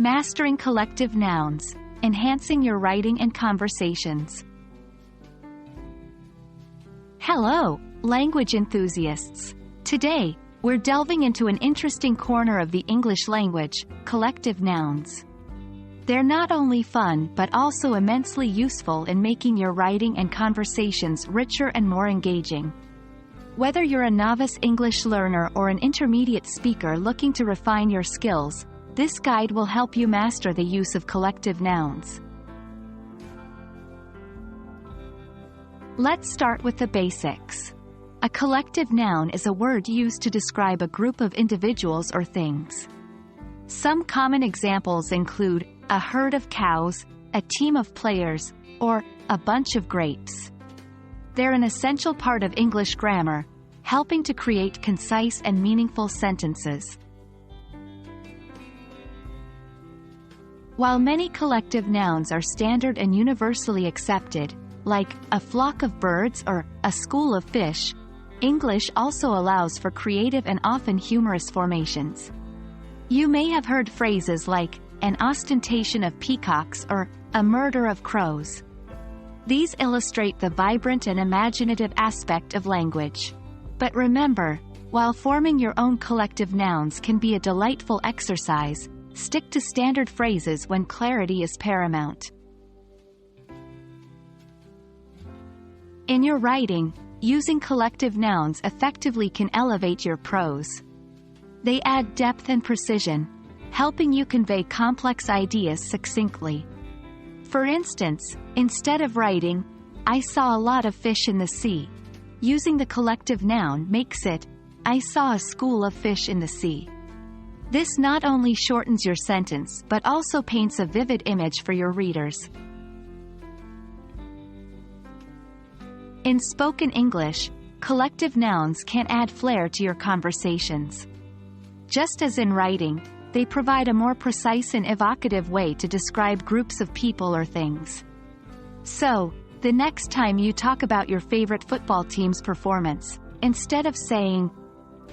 Mastering collective nouns, enhancing your writing and conversations. Hello, language enthusiasts. Today, we're delving into an interesting corner of the English language, collective nouns. They're not only fun but also immensely useful in making your writing and conversations richer and more engaging. Whether you're a novice English learner or an intermediate speaker looking to refine your skills, this guide will help you master the use of collective nouns. Let's start with the basics. A collective noun is a word used to describe a group of individuals or things. Some common examples include a herd of cows, a team of players, or a bunch of grapes. They're an essential part of English grammar, helping to create concise and meaningful sentences. While many collective nouns are standard and universally accepted, like a flock of birds or a school of fish, English also allows for creative and often humorous formations. You may have heard phrases like an ostentation of peacocks or a murder of crows. These illustrate the vibrant and imaginative aspect of language. But remember, while forming your own collective nouns can be a delightful exercise, stick to standard phrases when clarity is paramount. In your writing, using collective nouns effectively can elevate your prose. They add depth and precision, helping you convey complex ideas succinctly. For instance, instead of writing, "I saw a lot of fish in the sea," using the collective noun makes it, "I saw a school of fish in the sea." This not only shortens your sentence but also paints a vivid image for your readers. In spoken English, collective nouns can add flair to your conversations. Just as in writing, they provide a more precise and evocative way to describe groups of people or things. So, the next time you talk about your favorite football team's performance, instead of saying,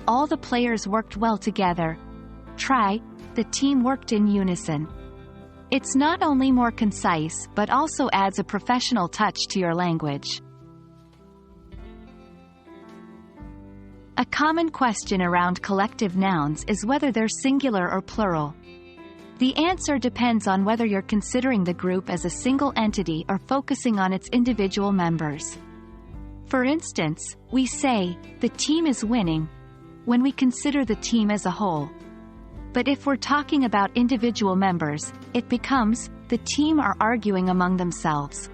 "All the players worked well together," try, "The team worked in unison." It's not only more concise but also adds a professional touch to your language. A common question around collective nouns is whether they're singular or plural. The answer depends on whether you're considering the group as a single entity or focusing on its individual members. For instance, we say, "The team is winning," when we consider the team as a whole. But if we're talking about individual members, it becomes, "The team are arguing among themselves."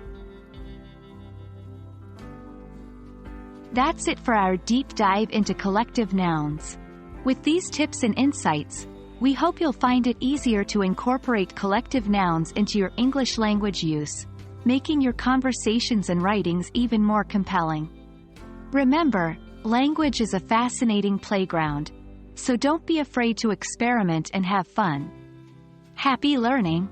That's it for our deep dive into collective nouns. With these tips and insights, we hope you'll find it easier to incorporate collective nouns into your English language use, making your conversations and writings even more compelling. Remember, language is a fascinating playground, so don't be afraid to experiment and have fun. Happy learning!